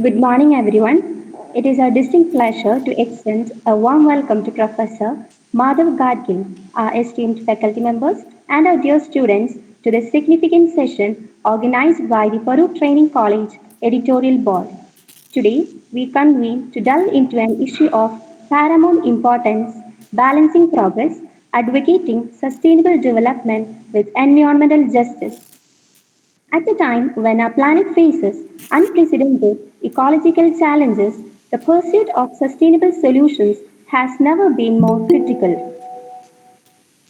Good morning, everyone. It is our distinct pleasure to extend a warm welcome to Professor Madhav Gadgil, our esteemed faculty members, and our dear students to this significant session organized by the Farooq Training College Editorial Board. Today, we convene to delve into an issue of paramount importance balancing progress, advocating sustainable development with environmental justice. At a time when our planet faces unprecedented ecological challenges, the pursuit of sustainable solutions has never been more critical.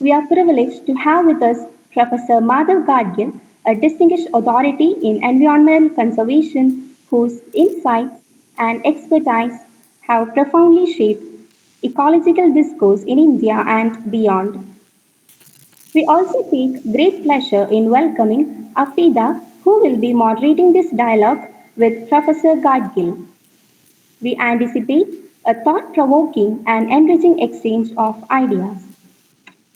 We are privileged to have with us Professor Madhav Gadgil, a distinguished authority in environmental conservation whose insights and expertise have profoundly shaped ecological discourse in India and beyond. We also take great pleasure in welcoming Afida, who will be moderating this dialogue with Professor Gadgil. We anticipate a thought provoking and enriching exchange of ideas.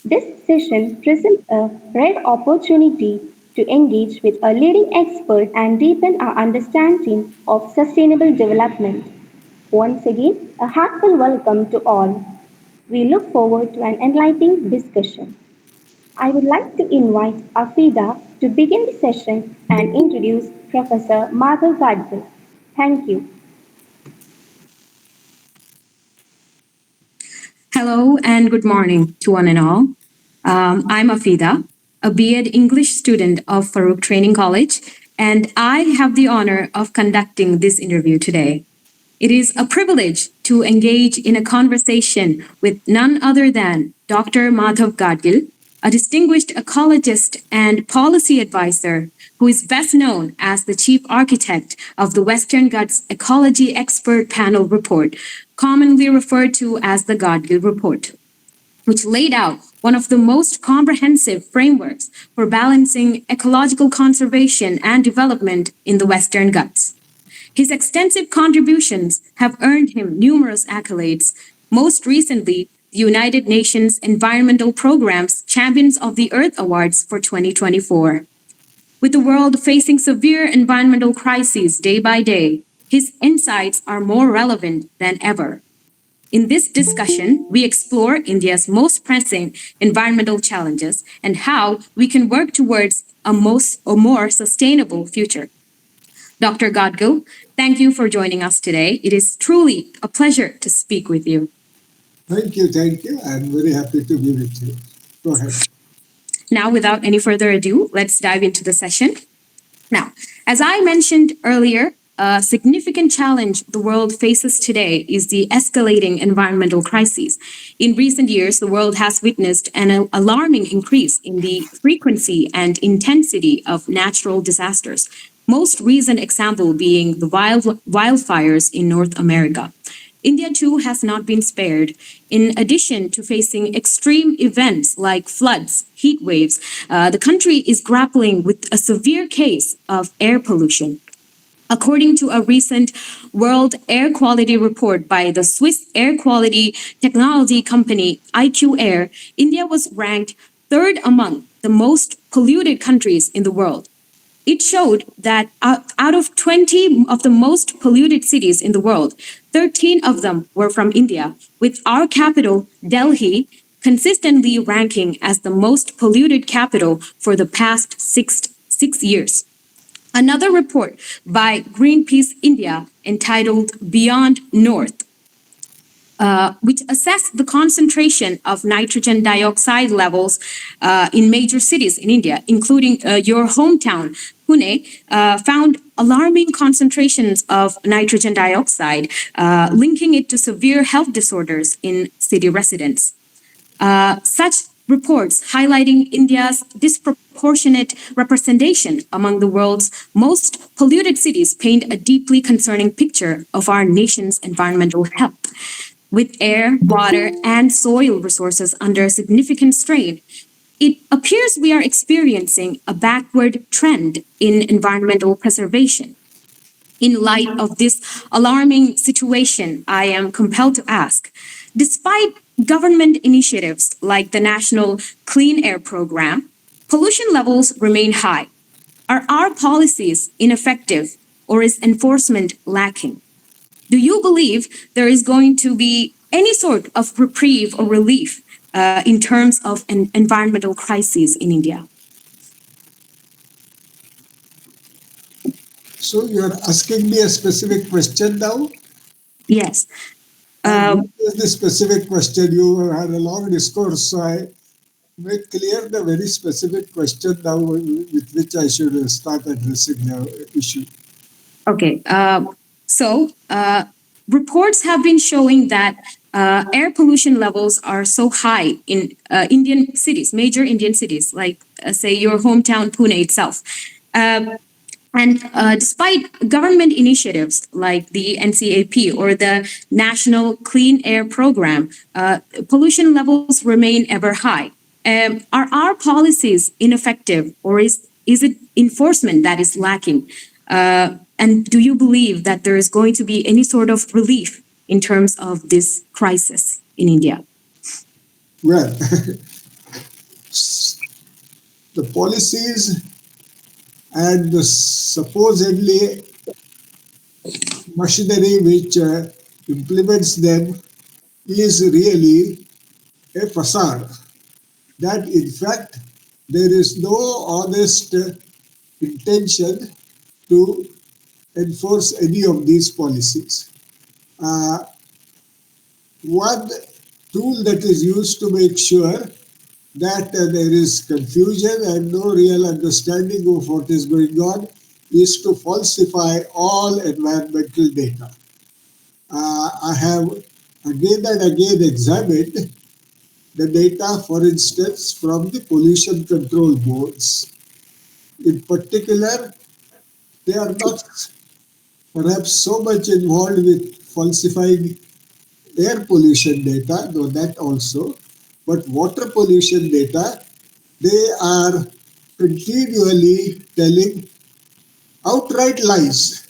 This session presents a rare opportunity to engage with a leading expert and deepen our understanding of sustainable development. Once again, a heartfelt welcome to all. We look forward to an enlightening discussion. I would like to invite Afida to begin the session and introduce Professor Madhav Gadgil. Thank you. Hello and good morning to one and all. I'm Afida, a B.Ed English student of Farooq Training College, and I have the honor of conducting this interview today. It is a privilege to engage in a conversation with none other than Dr. Madhav Gadgil, a distinguished ecologist and policy advisor who is best known as the chief architect of the Western Ghats Ecology Expert Panel Report, commonly referred to as the Gadgil Report, which laid out one of the most comprehensive frameworks for balancing ecological conservation and development in the Western Ghats. His extensive contributions have earned him numerous accolades, most recently, the United Nations Environmental Programme's Champions of the Earth Awards for 2024. With the world facing severe environmental crises day by day, his insights are more relevant than ever. In this discussion, we explore India's most pressing environmental challenges and how we can work towards a more sustainable future. Dr. Gadgil, thank you for joining us today. It is truly a pleasure to speak with you. Thank you, thank you. I'm very happy to be with you. Go ahead. Now, without any further ado, let's dive into the session. Now, as I mentioned earlier, a significant challenge the world faces today is the escalating environmental crises. In recent years, the world has witnessed an alarming increase in the frequency and intensity of natural disasters, most recent example being the wildfires in North America. India too has not been spared. In addition to facing extreme events like floods, heat waves, the country is grappling with a severe case of air pollution. According to a recent World Air Quality report by the Swiss air quality technology company IQ Air, India was ranked third among the most polluted countries in the world. It showed that out of 20 of the most polluted cities in the world, 13 of them were from India, with our capital, Delhi, consistently ranking as the most polluted capital for the past six years. Another report by Greenpeace India entitled Beyond North, which assessed the concentration of nitrogen dioxide levels in major cities in India, including your hometown, Pune, found alarming concentrations of nitrogen dioxide, linking it to severe health disorders in city residents. Such reports highlighting India's disproportionate representation among the world's most polluted cities paint a deeply concerning picture of our nation's environmental health. With air, water, and soil resources under significant strain, it appears we are experiencing a backward trend in environmental preservation. In light of this alarming situation, I am compelled to ask, despite government initiatives like the National Clean Air Program, pollution levels remain high. Are our policies ineffective or is enforcement lacking? Do you believe there is going to be any sort of reprieve or relief in terms of an environmental crisis in India? So you're asking me a specific question now? Yes. And Uh, what is the specific question? You had a long discourse, so I make clear the very specific question now with which I should start addressing the issue. Okay. So, reports have been showing that air pollution levels are so high in Indian cities, major Indian cities, like, say, your hometown, Pune itself. And despite government initiatives like the NCAP or the National Clean Air Program, pollution levels remain ever high. Are our policies ineffective, or is it enforcement that is lacking? And do you believe that there is going to be any sort of relief in terms of this crisis in India? Well, the policies and the supposedly machinery which implements them is really a facade. That in fact there is no honest intention to enforce any of these policies. Uh, One tool that is used to make sure that there is confusion and no real understanding of what is going on is to falsify all environmental data. I have again and again examined the data, for instance, from the pollution control boards. In particular, they are not perhaps so much involved with falsifying air pollution data, though that also, but water pollution data, they are continually telling outright lies.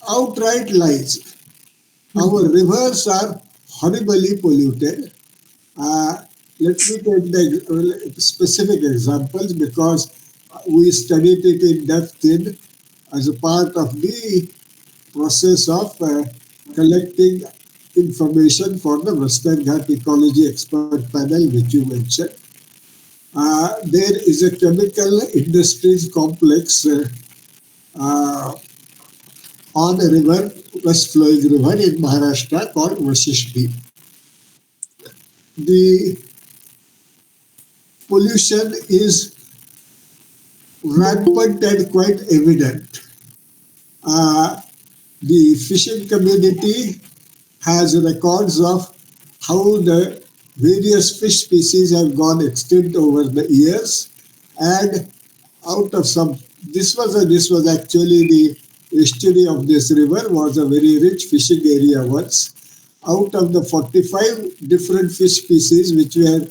Outright lies. Our rivers are horribly polluted. Uh, Let me take the specific examples because we studied it in depth in as a part of the process of collecting information for the Western Ghat Ecology Expert Panel, which you mentioned. There is a chemical industries complex uh, on a river, west flowing river in Maharashtra called Vashishti. The pollution is rampant and quite evident. Uh, the fishing community has records of how the various fish species have gone extinct over the years, and out of some, this was actually the estuary of this river was a very rich fishing area once. Out of the 45 different fish species which were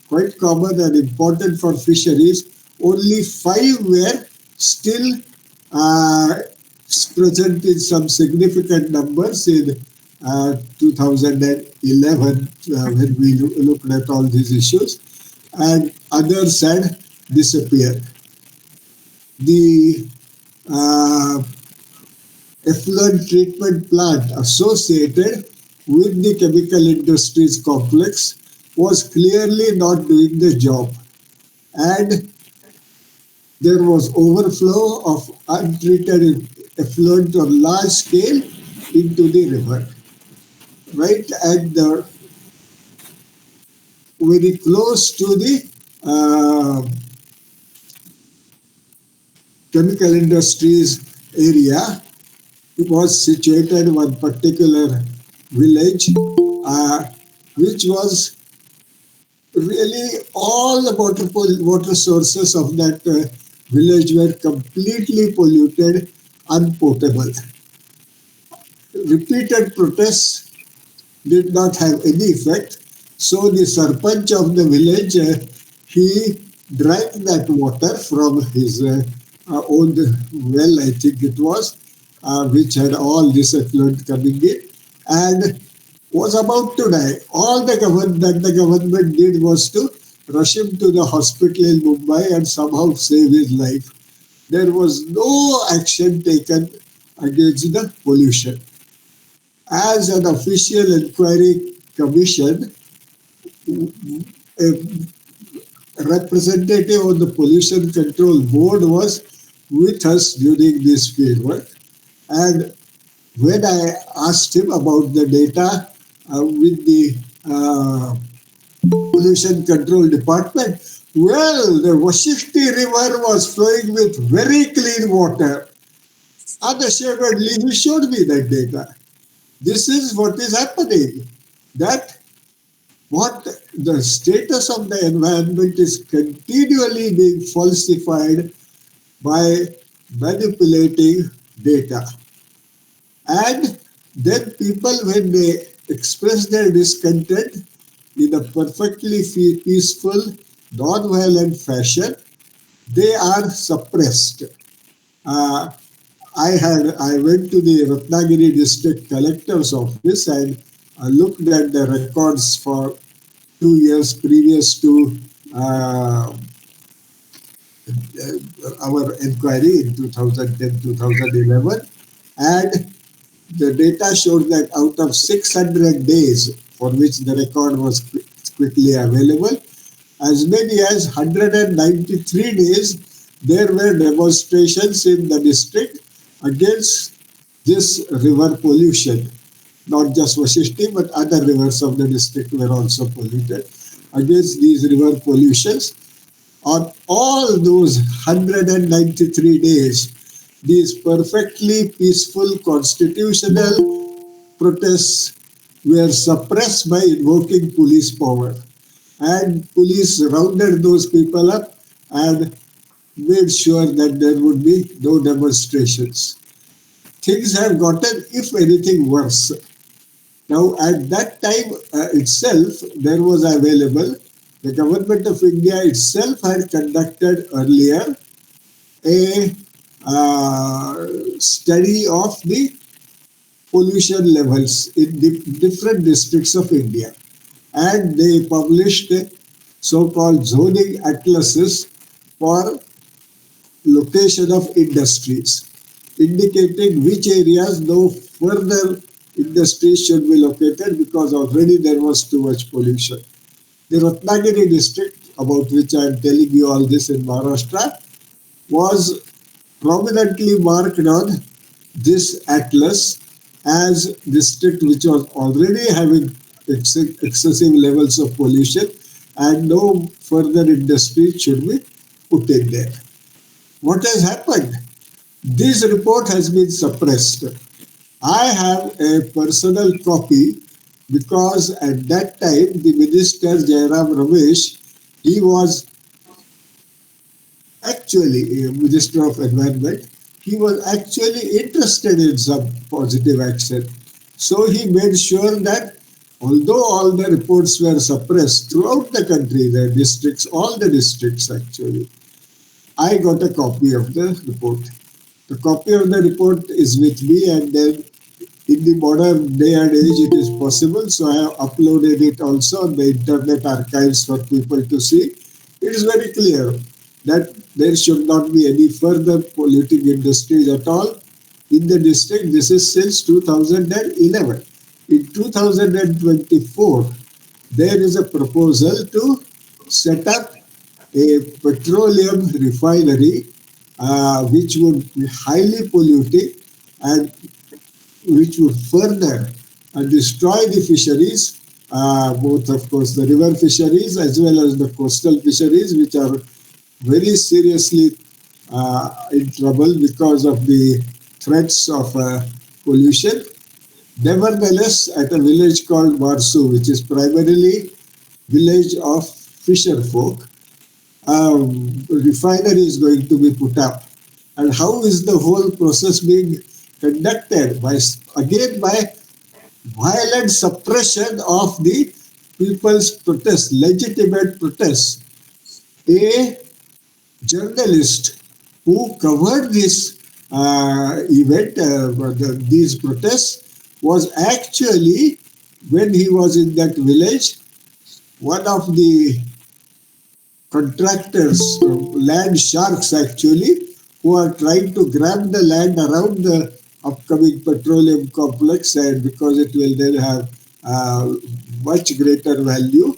quite common and important for fisheries, only 5 were still uh, present in some significant numbers in 2011 when we looked at all these issues, and others had disappeared. The uh, effluent treatment plant associated with the chemical industries complex was clearly not doing the job, and there was overflow of untreated effluent on large scale into the river. Right at the very close to the chemical industries area, it was situated one particular village, which was really all the water sources of that village were completely polluted, unpotable. Repeated protests did not have any effect. So the sarpanch of the village, he drank that water from his own well, I think it was, which had all this effluent coming in, and was about to die. All the government did was to rush him to the hospital in Mumbai and somehow save his life. There was no action taken against the pollution. As an official inquiry commission, a representative of the Pollution Control Board was with us during this field work. And when I asked him about the data with the Pollution Control Department, well, the Vashishti River was flowing with very clean water. Unashamedly, he showed me that data. This is what is happening. That what the status of the environment is continually being falsified by manipulating data. And then people, when they express their discontent in a perfectly peaceful, non-violent fashion, they are suppressed. Uh, I went to the Ratnagiri district collector's office and looked at the records for 2 years previous to uh, our inquiry in 2010-2011, and the data showed that out of 600 days for which the record was quickly available, as many as 193 days there were demonstrations in the district against this river pollution. Not just Vashishti, but other rivers of the district were also polluted. Against these river pollutions, on all those 193 days, these perfectly peaceful constitutional protests were suppressed by invoking police power. And police rounded those people up and made sure that there would be no demonstrations. Things have gotten, if anything, worse. Now, at that time itself, there was available, the government of India itself had conducted earlier a study of the pollution levels in different districts of India. And they published so-called zoning atlases for location of industries, indicating which areas no further industries should be located because already there was too much pollution. The Ratnagiri district, about which I am telling you all this in Maharashtra, was prominently marked on this atlas as district which was already having excessive levels of pollution and no further industry should be put in there. What has happened? This report has been suppressed. I have a personal copy because at that time the minister Jairam Ramesh, he was actually a Minister of Environment, he was actually interested in some positive action. So he made sure that although all the reports were suppressed throughout the country, the districts, all the districts actually, I got a copy of the report. The copy of the report is with me, and then in the modern day and age it is possible. So I have uploaded it also on the internet archives for people to see. It is very clear that there should not be any further polluting industries at all in the district. This is since 2011. In 2024, there is a proposal to set up a petroleum refinery which would be highly polluting and which would further destroy the fisheries, both of course the river fisheries as well as the coastal fisheries, which are very seriously in trouble because of the threats of pollution. Nevertheless, at a village called Marsu, which is primarily village of fisher folk, refinery is going to be put up. And how is the whole process being conducted? Again, by violent suppression of the people's protests, legitimate protests. A journalist who covered this event, these protests, was actually, when he was in that village, one of the contractors, land sharks actually, who are trying to grab the land around the upcoming petroleum complex, and because it will then have much greater value,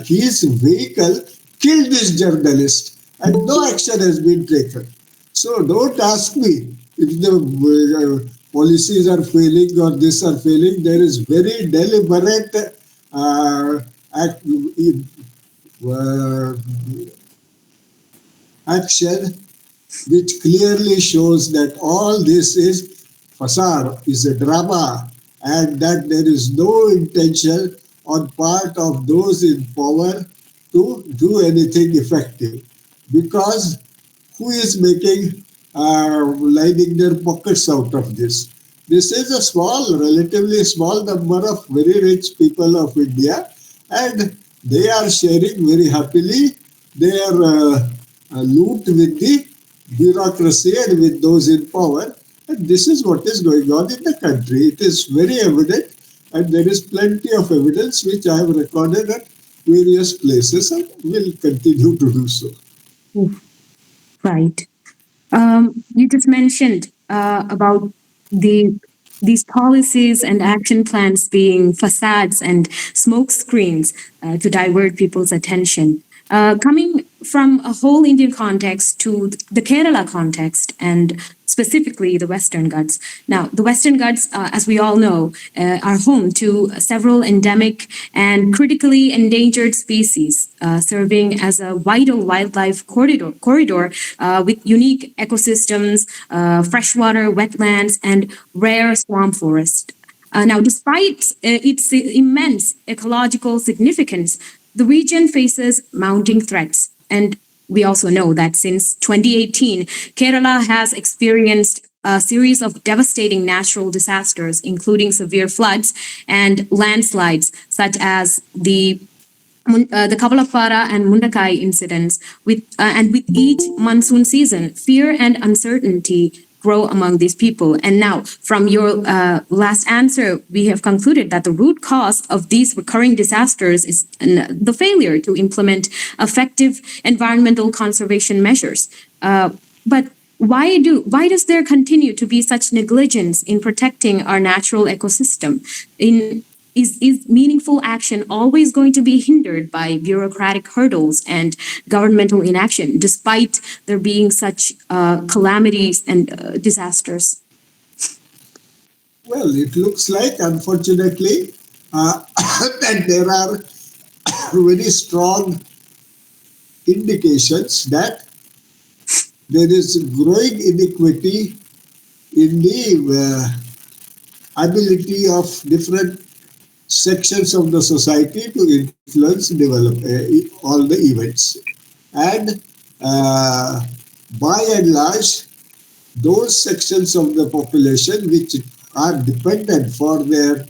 his vehicle killed this journalist and no action has been taken. So don't ask me if the policies are failing or this are failing. There is very deliberate act, uh, action which clearly shows that all this is facade, is a drama, and that there is no intention on part of those in power to do anything effective. Because who is making, lining their pockets out of this? This is a small, relatively small number of very rich people of India, and they are sharing very happily their loot with the bureaucracy and with those in power. And this is what is going on in the country. It is very evident, and there is plenty of evidence which I have recorded at various places and will continue to do so. Oof, right. You just mentioned about the these policies and action plans being facades and smoke screens to divert people's attention. Coming from a whole Indian context to the Kerala context and specifically the Western Ghats. Now, the Western Ghats, as we all know, are home to several endemic and critically endangered species, serving as a vital wildlife corridor with unique ecosystems, freshwater wetlands, and rare swamp forest. Now, despite its immense ecological significance, the region faces mounting threats. And we also know that since 2018, Kerala has experienced a series of devastating natural disasters, including severe floods and landslides, such as the Kavalappara and Mundakai incidents, and with each monsoon season, fear and uncertainty grow among these people. And now, from your last answer, we have concluded that the root cause of these recurring disasters is the failure to implement effective environmental conservation measures. But why does there continue to be such negligence in protecting our natural ecosystem? Is meaningful action always going to be hindered by bureaucratic hurdles and governmental inaction, despite there being such calamities and disasters? Well, it looks like, unfortunately, that there are very strong indications that there is growing inequity in the ability of different sections of the society to influence develop all the events. And by and large, those sections of the population which are dependent for their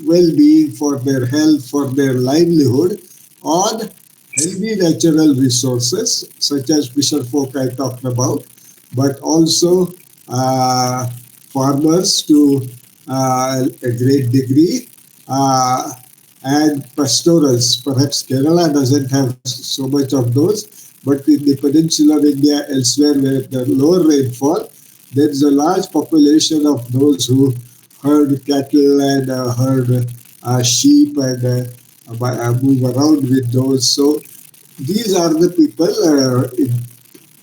well-being, for their health, for their livelihood on healthy natural resources such as fisher folk I talked about, but also farmers to a great degree, and pastorals. Perhaps Kerala doesn't have so much of those, but in the peninsular India, elsewhere where the lower rainfall, there is a large population of those who herd cattle and herd sheep and move around with those. So these are the people,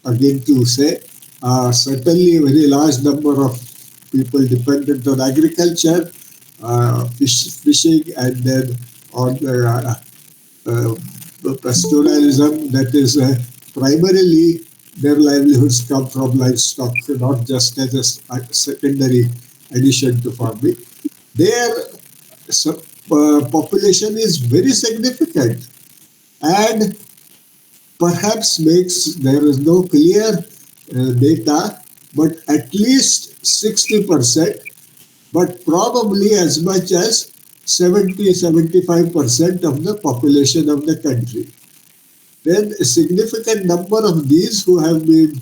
again to say, certainly a very large number of people dependent on agriculture, fishing, and then on pastoralism, that is primarily their livelihoods come from livestock, not just as a secondary addition to farming. Their population is very significant and perhaps makes, there is no clear data, but at least 60%, but probably as much as 70-75% of the population of the country. Then a significant number of these who have been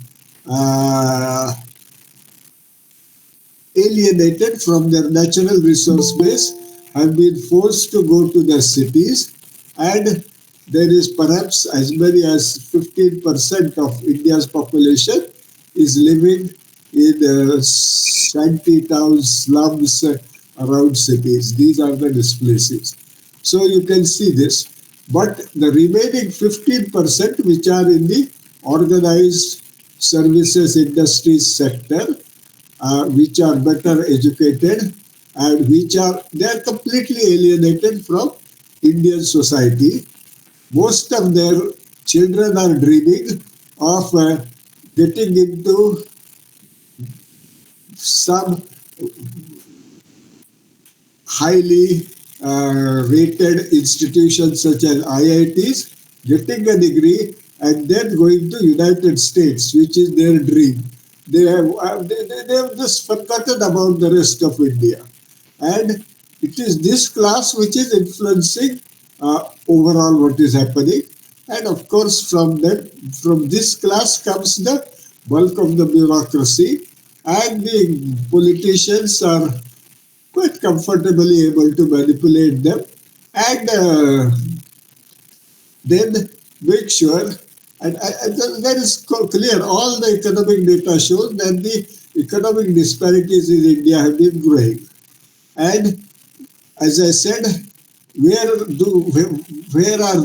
alienated from their natural resource base have been forced to go to the cities, and there is perhaps as many as 15% of India's population is living in shanty towns, slums around cities. These are the displacees. So you can see this. But the remaining 15%, which are in the organized services industries sector, which are better educated and which are they are completely alienated from Indian society. Most of their children are dreaming of getting into some highly rated institutions such as IITs, getting a degree and then going to United States, which is their dream. They have just forgotten about the rest of India. And it is this class which is influencing overall what is happening. And of course, from this class comes the bulk of the bureaucracy, and the politicians are quite comfortably able to manipulate them and then make sure, and that is clear. All the economic data shows that the economic disparities in India have been growing. And as I said, where are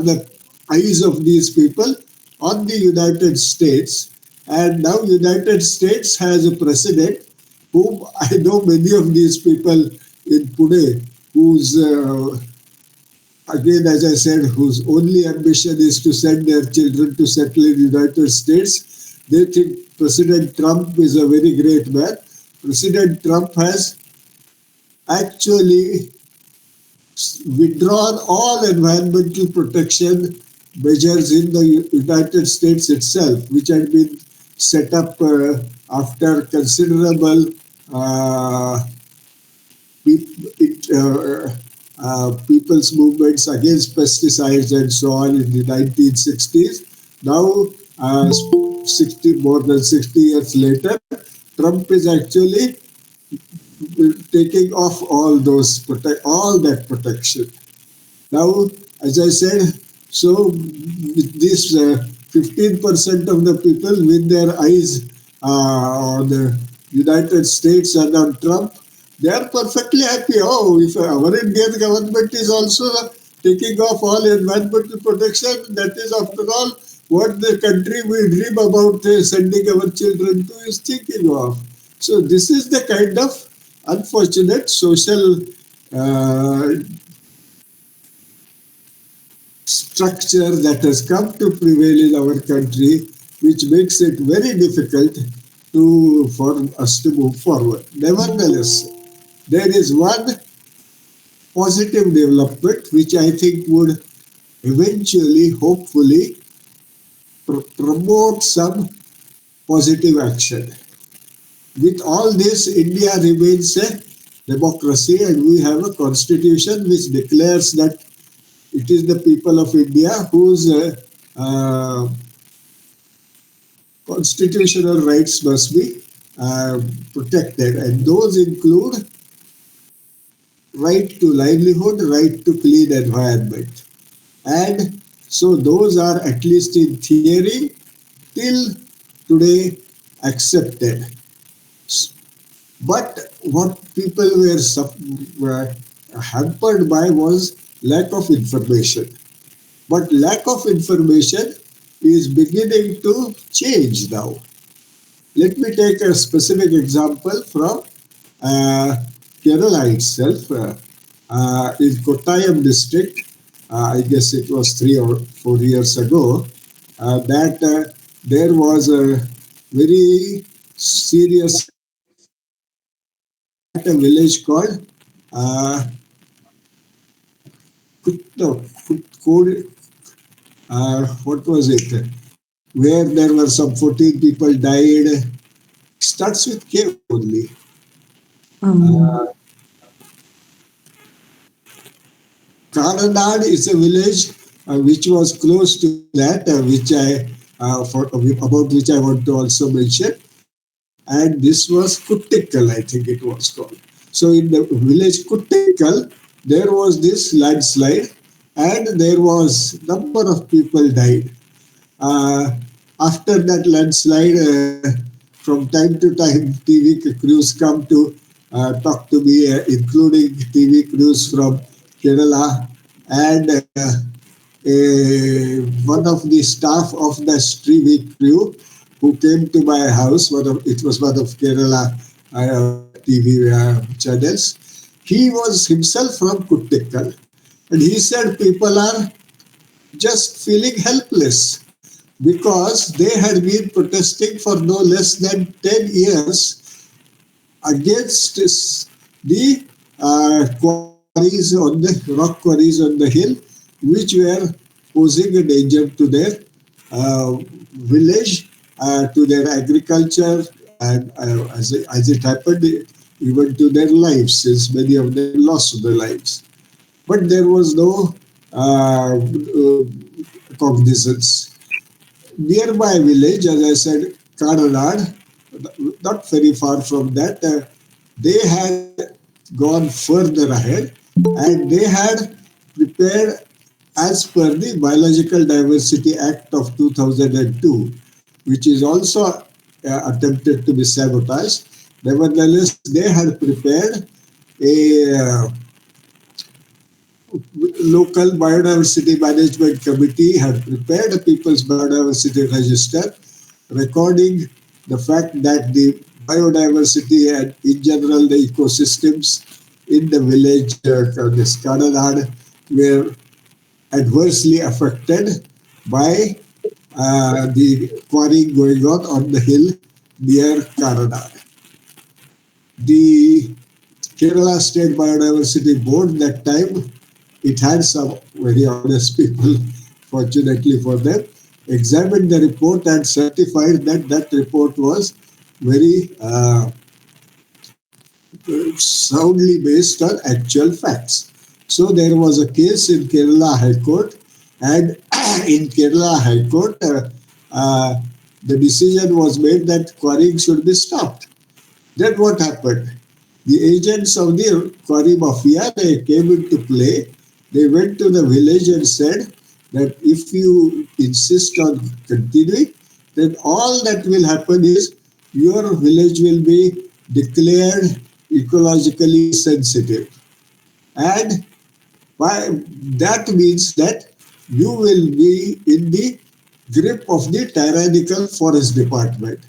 the eyes of these people? On the United States. And now United States has a president whom I know many of these people in Pune, whose again, as I said, whose only ambition is to send their children to settle in the United States. They think President Trump is a very great man. President Trump has actually withdrawn all environmental protection measures in the United States itself, which had been set up after considerable uh, people's movements against pesticides and so on in the 1960s. Now, 60 more than 60 years later, Trump is actually taking off all that protection. Now, as I said, so with this 15% of the people with their eyes on the United States and on Trump, they are perfectly happy. Oh, if our Indian government is also taking off all environmental protection, that is, after all, what the country we dream about sending our children to is thinking of. So this is the kind of unfortunate social uh, structure that has come to prevail in our country, which makes it very difficult for us to move forward. Nevertheless, there is one positive development which I think would eventually, hopefully, promote some positive action. With all this, India remains a democracy, and we have a constitution which declares that it is the people of India whose constitutional rights must be protected, and those include right to livelihood, right to clean environment. And so those are, at least in theory, till today accepted. But what people were hampered by was lack of information. But lack of information is beginning to change now. Let me take a specific example from uh, Kerala itself. In Kottayam district, I guess it was 3 or 4 years ago, that there was a very serious at a village called uh, no, what was it? Where there were some 14 people died. Starts with K only. Um, Uh, Karanad is a village which was close to that, about which I want to also mention. And this was Kuttikal, I think it was called. So in the village Kuttikal, there was this landslide, and there was number of people died. Uh, After that landslide, from time to time, TV crews come to talk to me, including TV crews from Kerala and one of the staff of the TV crew who came to my house. It was one of Kerala TV channels. He was himself from Kuttikkal, and he said people are just feeling helpless because they had been protesting for no less than 10 years against the quarries on the rock quarries on the hill, which were posing a danger to their village, to their agriculture, and as it happened, even to their lives, since many of them lost their lives. But there was no cognizance. Nearby village, as I said, Karanad, not very far from that, they had gone further ahead and they had prepared as per the Biological Diversity Act of 2002, which is also attempted to be sabotaged. Nevertheless, they had prepared a local biodiversity management committee had prepared a people's biodiversity register recording the fact that the biodiversity and in general the ecosystems in the village, this Karanad, were adversely affected by the quarrying going on the hill near Karanad. The Kerala State Biodiversity Board that time, it had some very honest people, fortunately for them, examined the report and certified that that report was very soundly based on actual facts. So there was a case in Kerala High Court, and in Kerala High Court, the decision was made that quarrying should be stopped. Then what happened? The agents of the quarry mafia, they came into play. They went to the village and said that if you insist on continuing, then all that will happen is your village will be declared ecologically sensitive. And by, that means that you will be in the grip of the tyrannical forest department.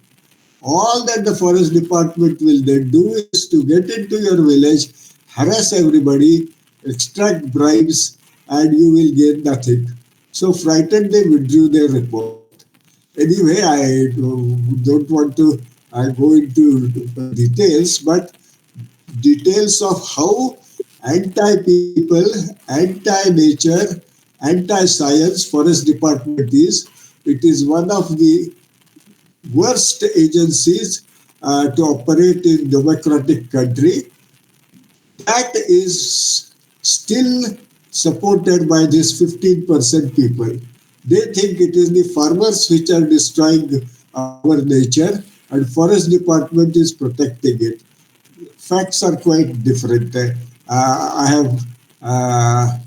All that the forest department will then do is to get into your village, harass everybody, extract bribes, and you will gain nothing. So frightened, they withdrew their report. Anyway, I don't want to go into details, but details of how anti-people, anti-nature, anti-science forest department is. It is one of the worst agencies to operate in democratic country. That is still supported by this 15% people. They think it is the farmers which are destroying our nature and forest department is protecting it. Facts are quite different. I have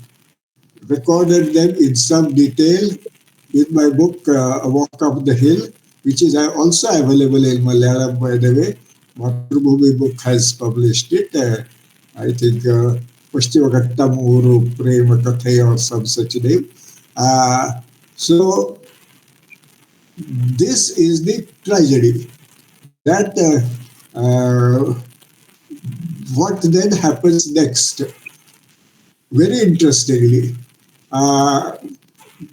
recorded them in some detail in my book, A Walk Up the Hill, which is also available in Malayalam, by the way. Matrubhumi book has published it. I think Pashchimagattam Uru Prema Kathe or some such name. So this is the tragedy. That what then happens next? Very interestingly,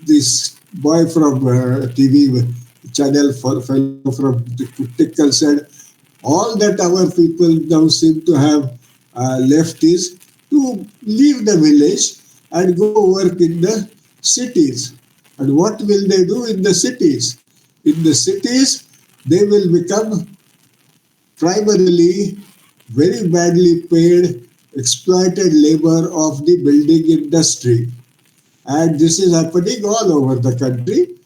this boy from TV channel, fellow from Tikkal said, all that our people now seem to have left is to leave the village and go work in the cities. And what will they do in the cities? In the cities, they will become primarily very badly paid, exploited labor of the building industry. And this is happening all over the country.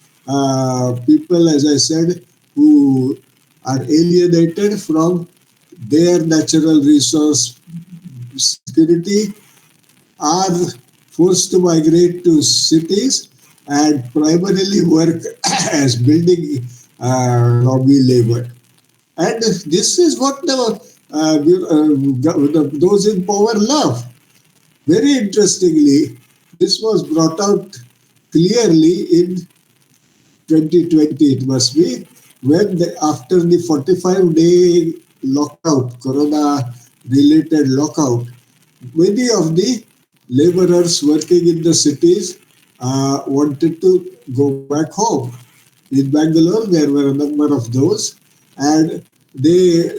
People, as I said, who are alienated from their natural resource security are forced to migrate to cities and primarily work as building lobby labor. And this is what those in power love. Very interestingly, this was brought out clearly in 2020, it must be, when after the 45-day lockout, corona related lockout, many of the laborers working in the cities wanted to go back home. In Bangalore, there were a number of those, and they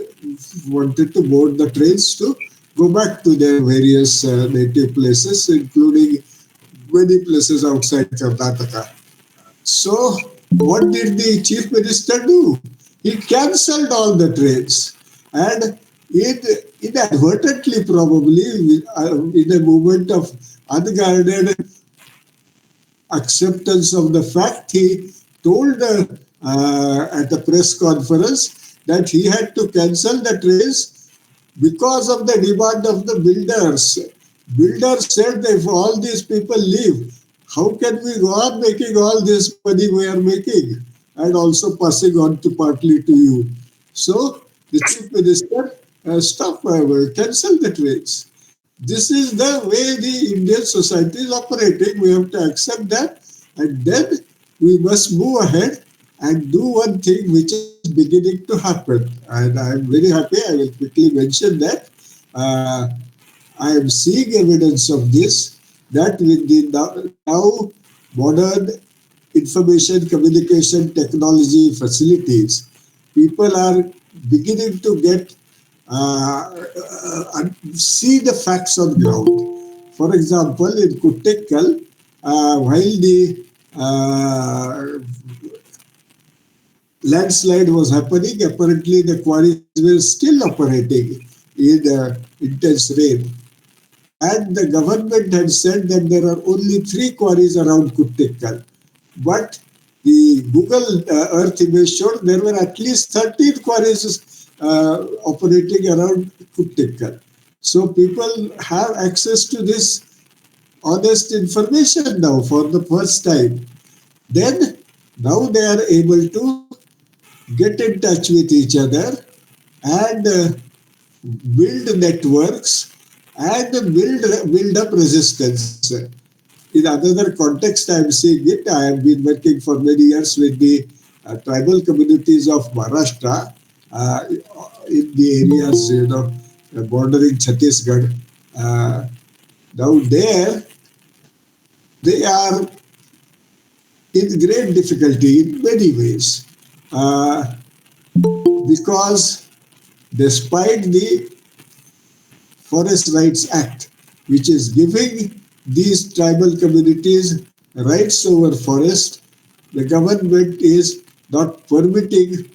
wanted to board the trains to go back to their various native places, including many places outside Karnataka. So, what did the chief minister do? He cancelled all the trains, and inadvertently, probably in a moment of unguarded acceptance of the fact, he told at a press conference that he had to cancel the trains because of the demand of the builders. Builders said that if all these people leave, how can we go on making all this money we are making and also passing on to partly to you? So the chief minister cancel the trains. This is the way the Indian society is operating. We have to accept that, and then we must move ahead and do one thing which is beginning to happen. And I am very happy. I will quickly mention that. Uh, I am seeing evidence of this, that with the now modern information communication technology facilities, people are beginning to get see the facts on ground. For example, in Kuttekal, while the uh, landslide was happening, apparently the quarries were still operating in intense rain. And the government had said that there are only 3 quarries around Kuttekal. But the Google Earth image showed there were at least 13 quarries operating around Kuttekal. So people have access to this honest information now for the first time. Then, now they are able to get in touch with each other and build networks and build up resistance. In another context, I am seeing it. I have been working for many years with the tribal communities of Maharashtra in the areas, bordering Chhattisgarh. Uh, Now there, they are in great difficulty in many ways uh, because despite the Forest Rights Act, which is giving these tribal communities rights over forest, the government is not permitting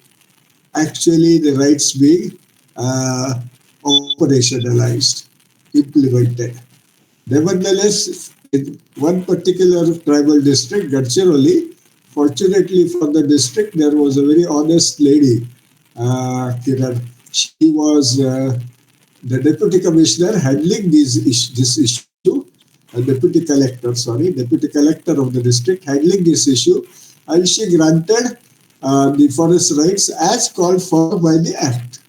actually the rights being uh, operationalized, implemented. Nevertheless, in one particular tribal district, Gadgil, fortunately for the district, there was a very honest lady, Kiran. She was the deputy commissioner handling this issue, deputy collector of the district handling this issue, and she granted the forest rights as called for by the act.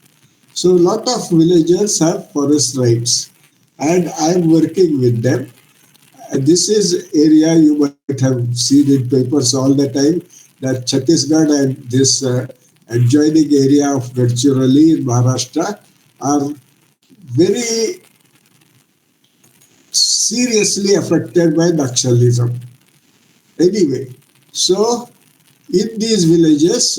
So a lot of villagers have forest rights, and I am working with them. This is area you might have seen in papers all the time, that Chhattisgarh and this adjoining area of Gadchiroli in Maharashtra are very seriously affected by Naxalism. Anyway, so in these villages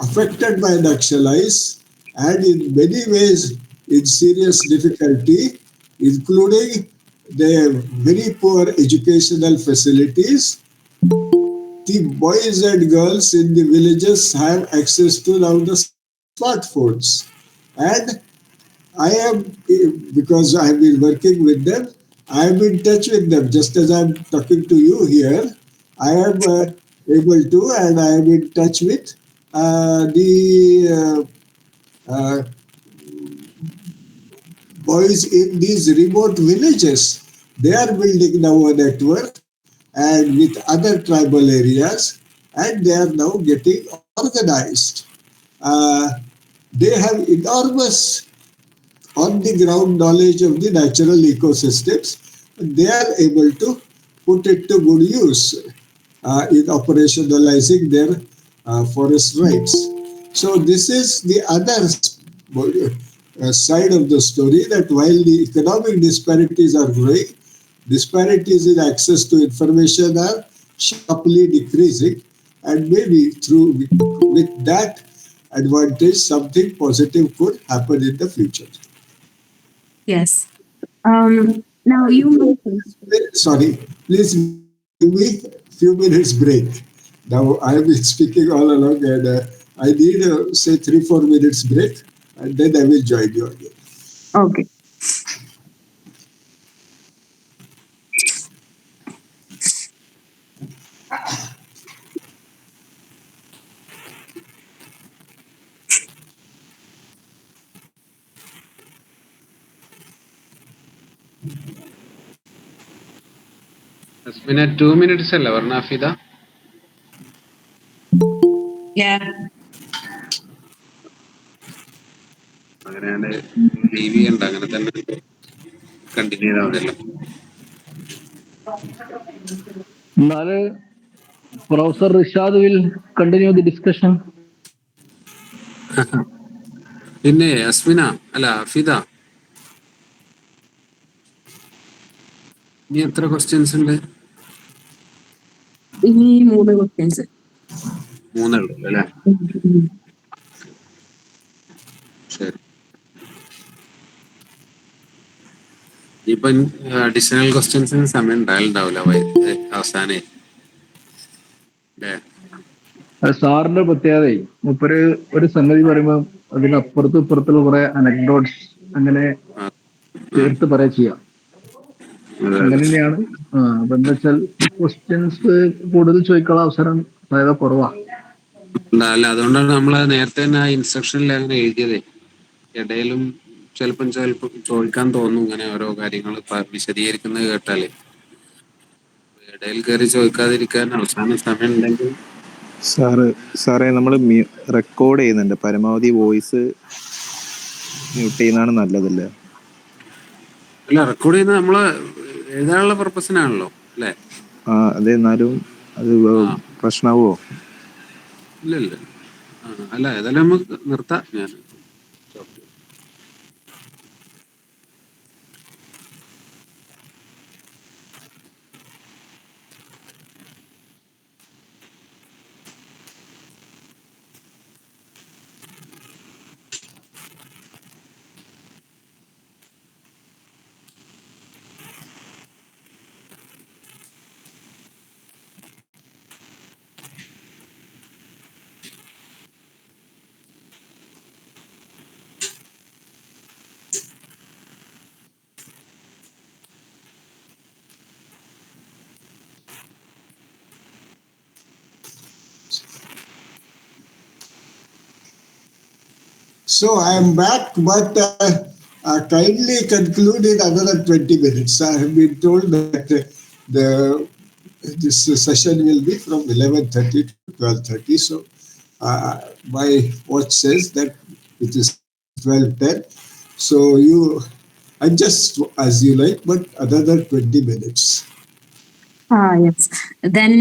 affected by Naxalites and in many ways in serious difficulty, including their very poor educational facilities, the boys and girls in the villages have access to now the smartphones. And I am, because I have been working with them, I am in touch with them. Just as I am talking to you here, I am able to, and I am in touch with the boys in these remote villages. They are building now a network and with other tribal areas, and they are now getting organized. Uh, They have enormous on the ground knowledge of the natural ecosystems. They are able to put it to good use in operationalizing their forest rights. So this is the other side of the story, that while the economic disparities are growing, disparities in access to information are sharply decreasing, and maybe through with that advantage something positive could happen in the future. Yes. Now you mentioned. Sorry, please give me few minutes break. Now I have been speaking all along, and I need say 3 4 minutes break, and then I will join you again. Okay. പിന്നെ 2 minutes അല്ലേ പറഞ്ഞ Afida? Yeah. അങ്ങനെയാണ് leave ചെയ്യണ്ട, അങ്ങനെ തന്നെ continue ചെയ്താൽ മതിയല്ലോ. Nale, Professor Rishad will continue the discussion. പിന്നെ അസ്മിന അല്ല അഫിദ, ഇനി എത്ര ക്വസ്റ്റ്യൻസ് ഉണ്ട്? ഇനി 3 questions. 3 ഉള്ളൂ അല്ലേ? ശരി. ഇപ്പൊ അഡീഷണൽ ക്വസ്റ്റ്യൻസിന് സമയം ഉണ്ടാവില്ല അവസാനേ അല്ലേ? സാറിന്റെ പ്രത്യേകത മുപ്പര് ഒരു സംഗതി പറയുമ്പോൾ അതിനപ്പുറത്തും ഇപ്പുറത്തുള്ള കുറെ അനക്ഡോട്ട്സ് അങ്ങനെ ആ, ആ, ചേർത്ത് പറയാ ചെയ്യാം. അതെ അങ്ങനെ അതെ. തന്നെയാണ്. അപ്പൊ എന്താ വെച്ചാൽ ക്വസ്റ്റ്യൻസ് കൂടുതൽ ചോദിക്കാനുള്ള അവസരം അതായത് കുറവാ. അല്ല, അതുകൊണ്ടാണ് നമ്മൾ നേരത്തെ തന്നെ ആ ഇൻസ്ട്രക്ഷനിൽ അങ്ങനെ എഴുതിയതേ. ഇടയിലും ചിലപ്പം ചോദിക്കാൻ തോന്നും ഇങ്ങനെ ഓരോ കാര്യങ്ങൾ വിശദീകരിക്കുന്നത് കേട്ടാലേ. ഇടയിൽ കയറി ചോദിക്കാതിരിക്കാൻ അവസാന സമയം ഉണ്ടെങ്കിൽ. സാറേ നമ്മൾ റെക്കോർഡ് ചെയ്യുന്നുണ്ട്, പരമാവധി വോയിസ് മ്യൂട്ട് ചെയ്യുന്നതാണ് നല്ലതല്ലേ? അല്ല, റെക്കോർഡ് ചെയ്യുന്നത് നമ്മള് എഴുതാനുള്ള പർപ്പസിനാണല്ലോ അല്ലേ? അതെ, എന്നാലും അത് ആ, പ്രശ്നമാവോ? ഇല്ല ഇല്ല. അല്ല, ഏതായാലും നമുക്ക് നിർത്താം. ഞാൻ So I am back, but kindly conclude in another 20 minutes. I have been told that the this session will be from 11:30 to 12:30. So my watch says that it is 12:10. So you adjust as you like, but another 20 minutes. Yes. Then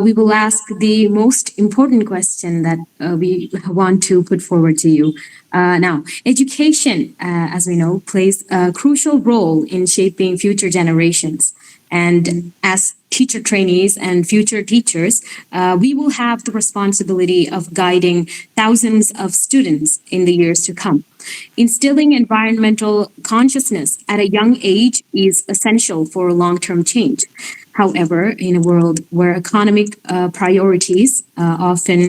we will ask the most important question that we want to put forward to you. Now, education, as we know, plays a crucial role in shaping future generations. And as teacher trainees and future teachers, we will have the responsibility of guiding thousands of students in the years to come. Instilling environmental consciousness at a young age is essential for long-term change. However, in a world where economic priorities often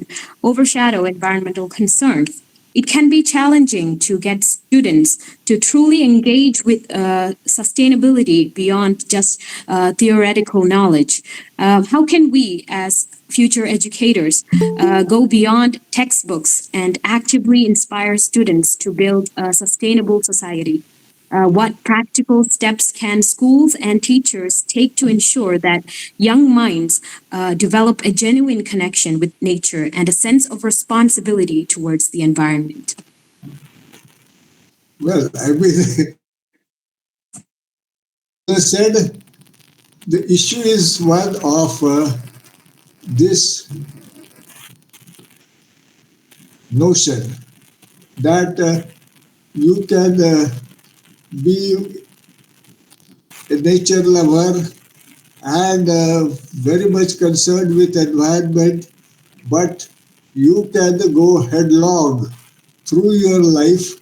overshadow environmental concerns, it can be challenging to get students to truly engage with sustainability beyond just theoretical knowledge. How can we, as future educators, go beyond textbooks and actively inspire students to build a sustainable society? What practical steps can schools and teachers take to ensure that young minds develop a genuine connection with nature and a sense of responsibility towards the environment? Well, I mean, as I said, the issue is one of this notion that you can be a nature lover and very much concerned with environment, but you can go headlong through your life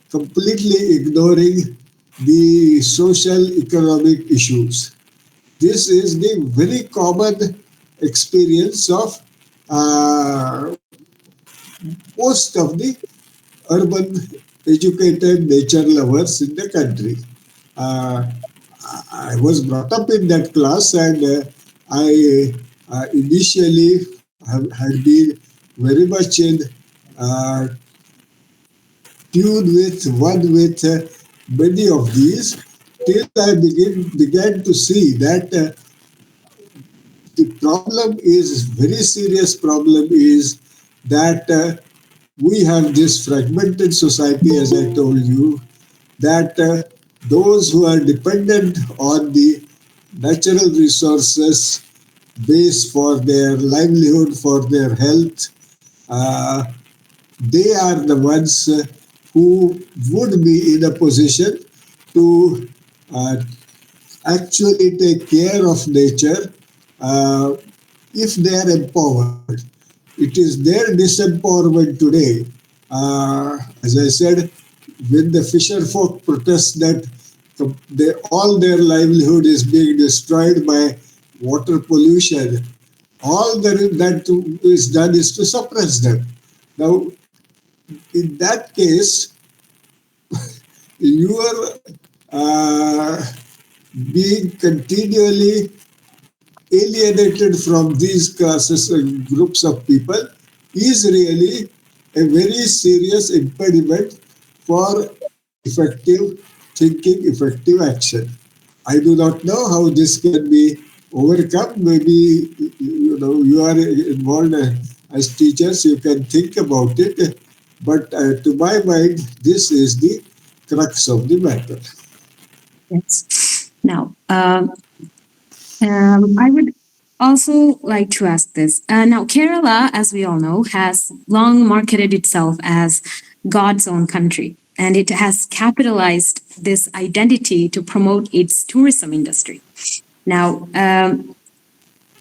completely ignoring the social economic issues. This is the very common experience of uh, most of the urban educated nature lovers in the country. Uh, I was brought up in that class, and I initially had been very much in uh, tune with one with many of these till I began to see that the problem is very serious problem is that we have this fragmented society, as I told you, that those who are dependent on the natural resources base for their livelihood, for their health, uh, they are the ones who would be in a position to uh, actually take care of nature uh, if they are empowered. It is their disempowerment today. As I said, when the fisher folk protest that all their livelihood is being destroyed by water pollution, all that is done is to suppress them. Now, in that case, you are being continually alienated from these classes and groups of people is really a very serious impediment for effective thinking, effective action. I do not know how this can be overcome. Maybe you are involved as teachers, you can think about it. But to my mind, this is the crux of the matter. Yes. Now, I would also like to ask this. Now, Kerala, as we all know, has long marketed itself as God's own country, and it has capitalized this identity to promote its tourism industry. Now,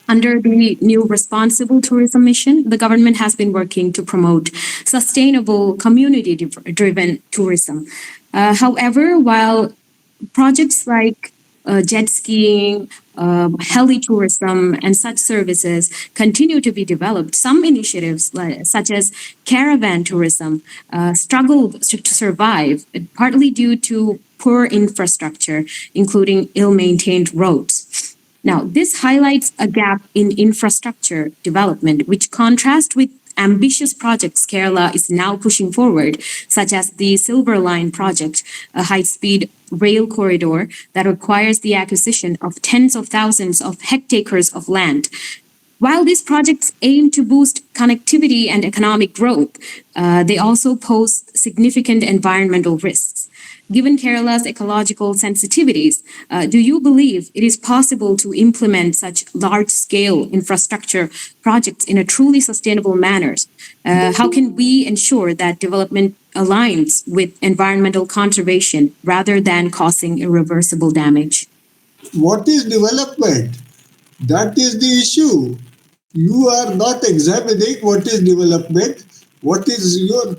under the new responsible tourism mission, the government has been working to promote sustainable community driven tourism. However, while projects like jet skiing, heli tourism, and such services continue to be developed, some initiatives, such as caravan tourism, struggle to survive, partly due to poor infrastructure, including ill maintained roads. Now, this highlights a gap in infrastructure development, which contrasts with ambitious projects Kerala is now pushing forward, such as the Silver Line project, a high speed rail corridor that requires the acquisition of tens of thousands of hectares of land. While these projects aim to boost connectivity and economic growth, they also pose significant environmental risks. Given Kerala's ecological sensitivities, do you believe it is possible to implement such large scale infrastructure projects in a truly sustainable manner? How can we ensure that development aligns with environmental conservation rather than causing irreversible damage? What is development? That is the issue. You are not examining what is development, what is your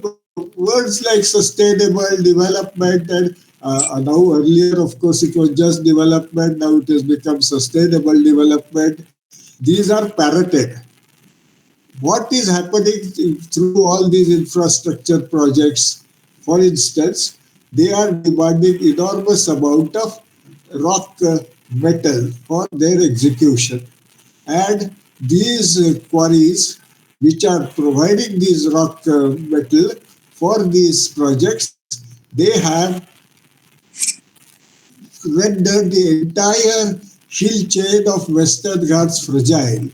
words like sustainable development, and now earlier, of course, it was just development, now it has become sustainable development. These are parroted. What is happening through all these infrastructure projects? For instance, they are demanding enormous amount of rock metal for their execution. And these quarries, which are providing these rock metal for these projects, they have rendered the entire hill chain of Western Ghats fragile.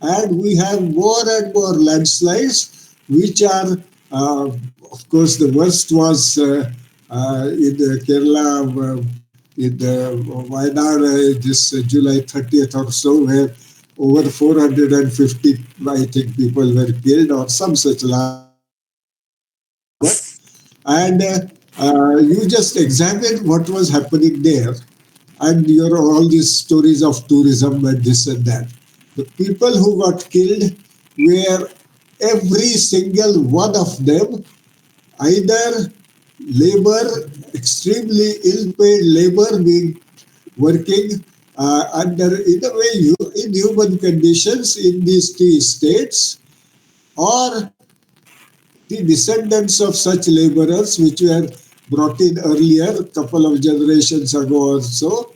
And we have more and more landslides which are Uh, of course, the worst was in Kerala, in Wayanad, this July 30th or so, where over 450, I think, people were killed, or some such large number. And you just examine what was happening there, and your all these stories of tourism and this and that. The people who got killed were every single one of them either labor, extremely ill-paid labor, being working under, in a way, inhuman conditions in these tea estates, or the descendants of such laborers which were brought in earlier, a couple of generations ago or so,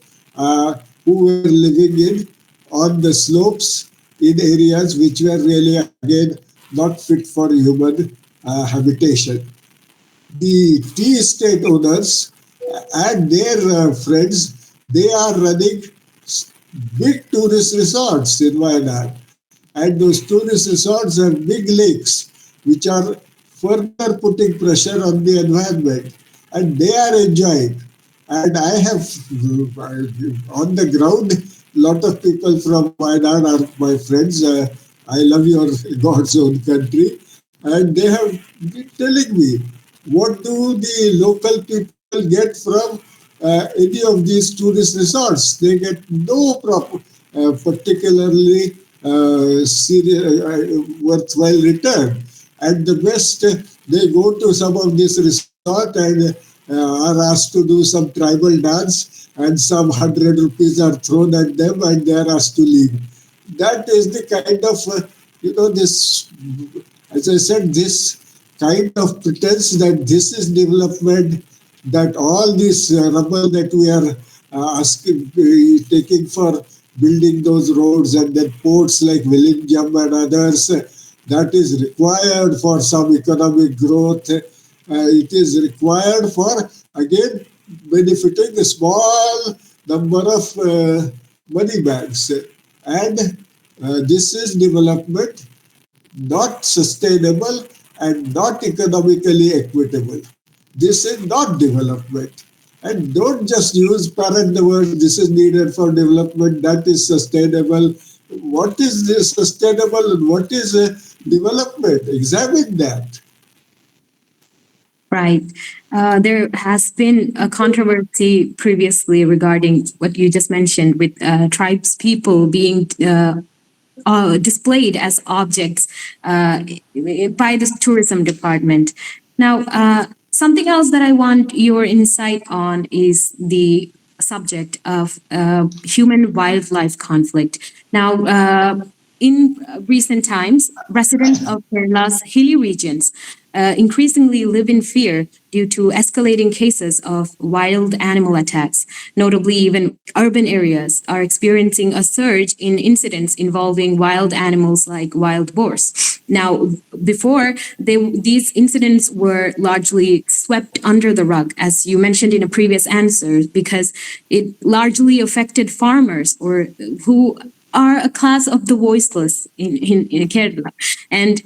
who were living in on the slopes in areas which were really again not fit for human habitation. The tea estate owners and their friends, they are running big tourist resorts in Wayanad. And those tourist resorts have big lakes, which are further putting pressure on the environment. And they are enjoying. And I have on the ground, a lot of people from Wayanad are my friends. I love your God's own country. And they have been telling me, what do the local people get from any of these tourist resorts? They get no particularly worthwhile return. At the best, they go to some of this resort and are asked to do some tribal dance, and some 100 rupees are thrown at them, and they are asked to leave. That is the kind of, this, as I said, this kind of pretense that this is development, that all this rubble that we are taking for building those roads, and then ports like Villingam and others, that is required for some economic growth. It is required for, again, benefiting a small number of money bags. And this is development not sustainable and not economically equitable. This is not development. And don't just use parrot the word, this is needed for development, that is sustainable. What is this sustainable and what is development? Examine that. Right. There has been a controversy previously regarding what you just mentioned with tribes people being displayed as objects by the tourism department. Now, something else that I want your insight on is the subject of human wildlife conflict. Now, in recent times, residents of Kerala's hilly regions increasingly live in fear due to escalating cases of wild animal attacks. Notably, even urban areas are experiencing a surge in incidents involving wild animals like wild boars. Now, before, these incidents were largely swept under the rug, as you mentioned in a previous answer, because it largely affected farmers or who are a class of the voiceless in Kerala. And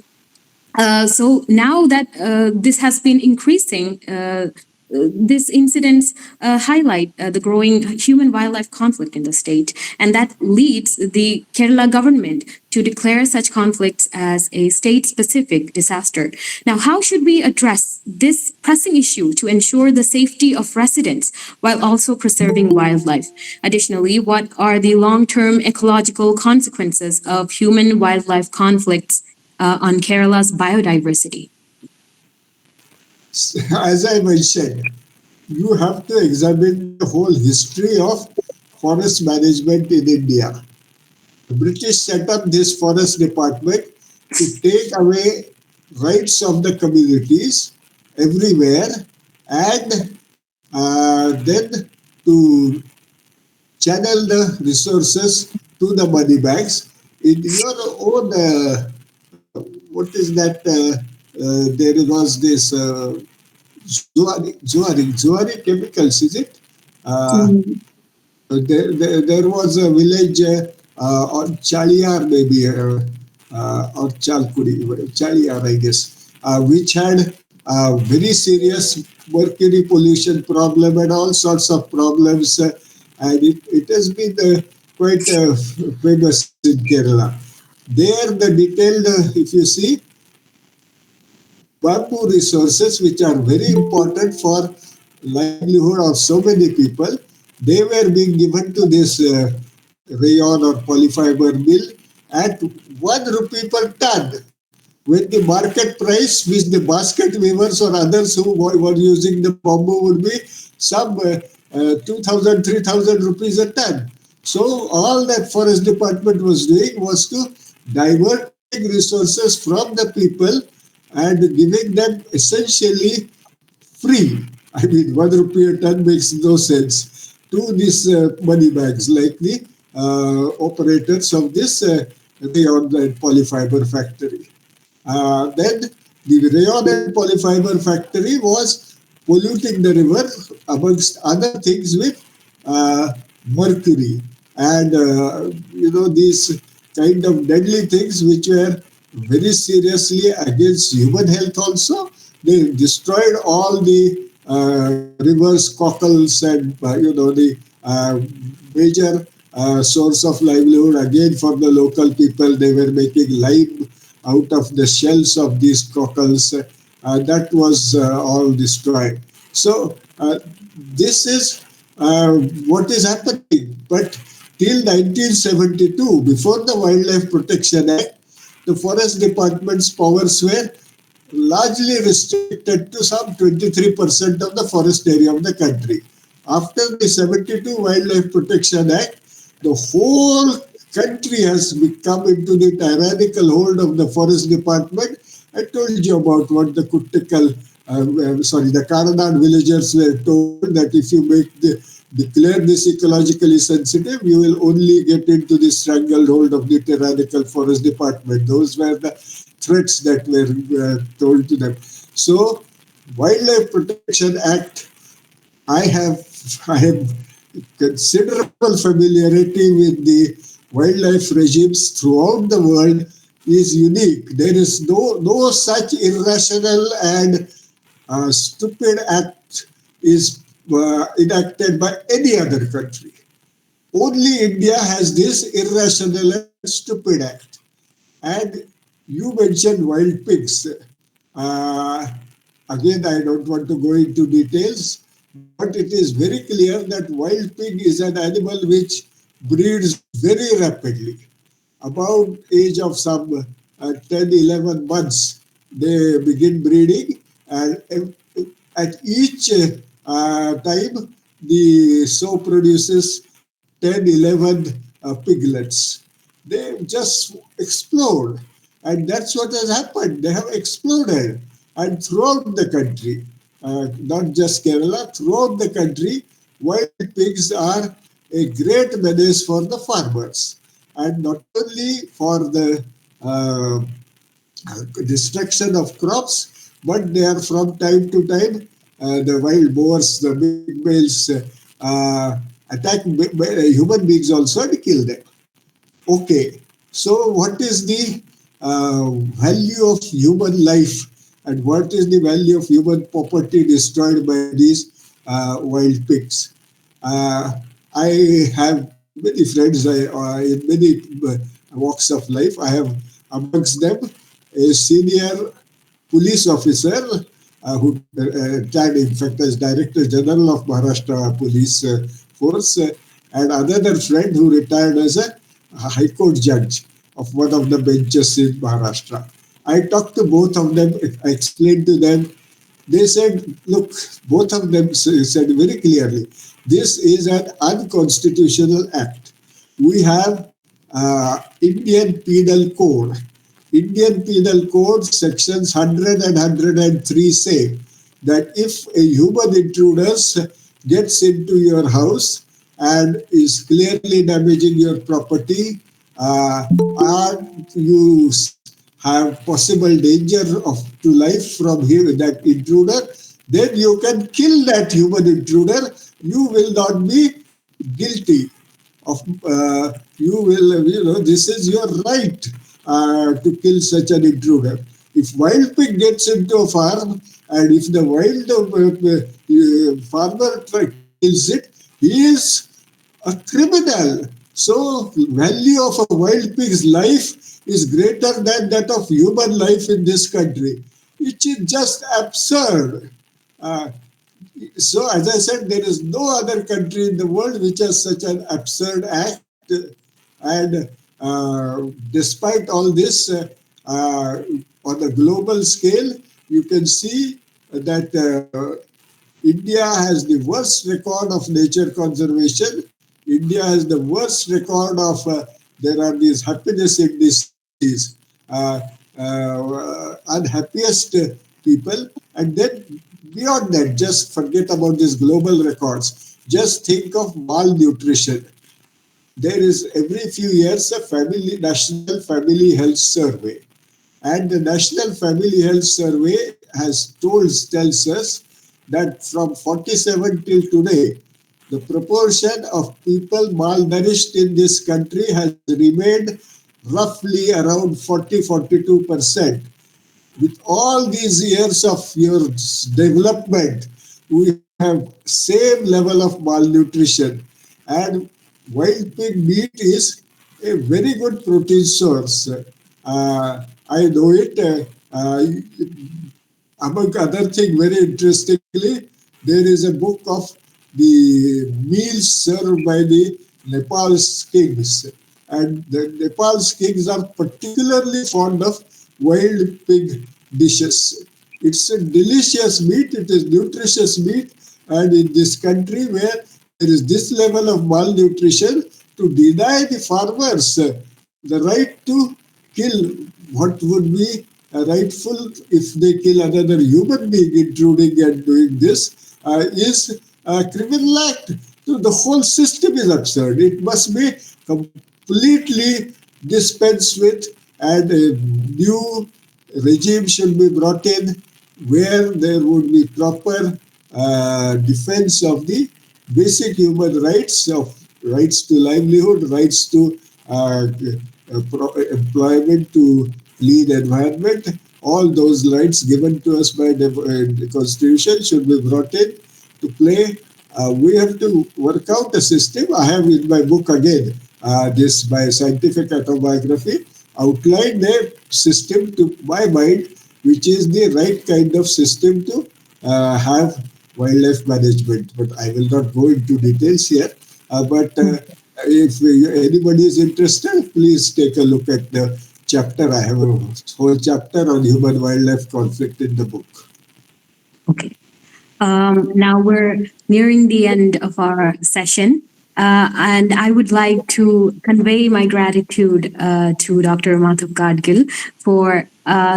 so now that this has been increasing, these incidents highlight the growing human wildlife conflict in the state, and that leads the Kerala government to declare such conflicts as a state specific disaster. Now, how should we address this pressing issue to ensure the safety of residents while also preserving wildlife? Additionally, what are the long term ecological consequences of human wildlife conflicts on Kerala's biodiversity? As I mentioned, you have to examine the whole history of forest management in India. The British set up this forest department to take away rights of the communities everywhere, and then to channel the resources to the money bags. In your own, what is that? There was this Zuari chemicals, is it? There was a village on Chaliar, maybe, or Chalkudi, Chaliar, I guess. which had a very serious mercury pollution problem and all sorts of problems. And it has been quite famous in Kerala. There, the detailed, if you see, bamboo resources, which are very important for livelihood of so many people, they were being given to this rayon or polyfiber mill at 1 rupee per ton. When the market price, which the basket weavers or others who were using the bamboo would be some 2,000, 3,000 rupees a ton. So all that forest department was doing was to diverting resources from the people and giving them essentially free. I mean, 1 rupee a ton makes no sense to these money bags, like the operators of this rayon and polyfiber factory. Then the rayon and polyfiber factory was polluting the river, amongst other things, with mercury and these kind of deadly things which were very seriously against human health also. They destroyed all the rivers, cockles, and the major source of livelihood again for the local people. They were making lime out of the shells of these cockles. That was all destroyed. So this is what is happening. But till 1972, before the Wildlife Protection Act, the Forest Department's powers were largely restricted to some 23% of the forest area of the country. After the 72 Wildlife Protection Act, the whole country has come into the tyrannical hold of the forest department. I told you about what the the Karanad villagers were told, that if you declare this ecologically sensitive, you will only get into the stranglehold of the tyrannical forest department. Those were the threats that were told to them. So, Wildlife Protection Act, I have considerable familiarity with the wildlife regimes throughout the world, is unique. There is no such irrational and stupid act is enacted by any other country. Only India has this irrational and stupid act. And you mentioned wild pigs. Uh, Again, I don't want to go into details, but it is very clear that wild pig is an animal which breeds very rapidly. About age of some 10, 11 months, they begin breeding, and at each time, the sow produces 10, 11 piglets. They just explode. And that's what has happened. They have exploded. And throughout the country, not just Kerala, throughout the country, wild pigs are a great menace for the farmers. And not only for the destruction of crops, but they are from time to time, the wild boars, the big males, attack human beings also and kill them. Okay, so what is the value of human life, and what is the value of human property destroyed by these wild pigs? Uh, I have many friends in many walks of life. I have amongst them a senior police officer who retired, in fact, as Director General of Maharashtra Police Force, and another friend who retired as a High Court judge of one of the benches in Maharashtra. I talked to both of them. I explained to them. They said, look, both of them said very clearly, this is an unconstitutional act. We have Indian Penal Code. Indian Penal Code sections 100 and 103 say that if a human intruder gets into your house and is clearly damaging your property, and you have possible danger to life from that intruder, then you can kill that human intruder. You will not be guilty of. You will, this is your right to kill such an intruder. If wild pig gets into a farm and if the wild farmer kills it, he is a criminal. So value of a wild pig's life is greater than that of human life in this country, which is just absurd. Uh, so, as I said, there is no other country in the world which has such an absurd act. And despite all this, on a global scale, you can see that India has the worst record of nature conservation. India has the worst record of there are these happiness indices, unhappiest people, and then beyond that, just forget about these global records. Just think of malnutrition. There is every few years a national family health survey, and the National Family Health Survey tells us that from 47 till today, the proportion of people malnourished in this country has remained roughly around 40-42%. With all these years of your development, we have same level of malnutrition. And wild pig meat is a very good protein source. I know it. Among other things, very interestingly, there is a book of the meals served by the Nepal's kings. And the Nepal's kings are particularly fond of wild pig dishes. It's a delicious meat, it is nutritious meat, and in this country where there is this level of malnutrition, to deny the farmers the right to kill what would be rightful if they kill another human being, intruding and doing this, is a criminal act. So the whole system is absurd. It must be completely dispensed with, and a new regime should be brought in where there would be proper defense of the basic human rights of rights to livelihood, rights to employment, to clean environment. All those rights given to us by the Constitution should be brought in to play. We have to work out a system. I have in my book again, this my scientific autobiography, outlined a system to my mind, which is the right kind of system to have wildlife management. But I will not go into details here. But if anybody is interested, please take a look at the chapter. I have a whole chapter on human-wildlife conflict in the book. Okay. Now we're nearing the end of our session, and I would like to convey my gratitude to Dr. Madhav Gadgil for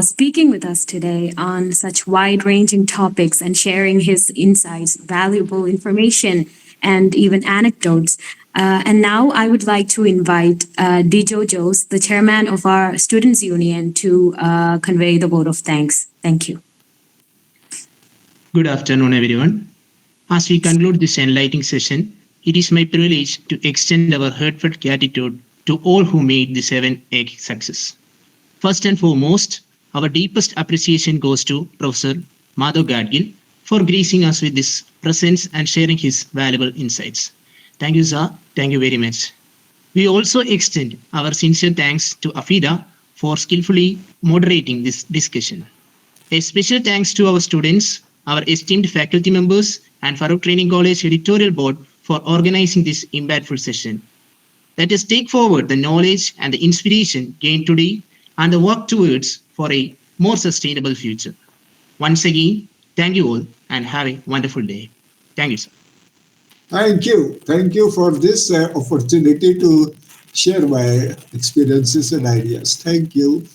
speaking with us today on such wide-ranging topics and sharing his insights, valuable information, and even anecdotes. And now I would like to invite Dijo Jose, the chairman of our Students' Union, to convey the vote of thanks. Thank you. Good afternoon, everyone. As we conclude this enlightening session, it is my privilege to extend our heartfelt gratitude to all who made this event a success. First and foremost, our deepest appreciation goes to Professor Madhav Gadgil for gracing us with his presence and sharing his valuable insights. Thank you, sir. Thank you very much. We also extend our sincere thanks to Afida for skillfully moderating this discussion. A special thanks to our students, our esteemed faculty members, and Farouk Training College editorial board for organizing this impactful session. Let us take forward the knowledge and the inspiration gained today and the work towards for a more sustainable future. Once again, thank you all and have a wonderful day. Thank you, sir. Thank you. Thank you for this opportunity to share my experiences and ideas. Thank you.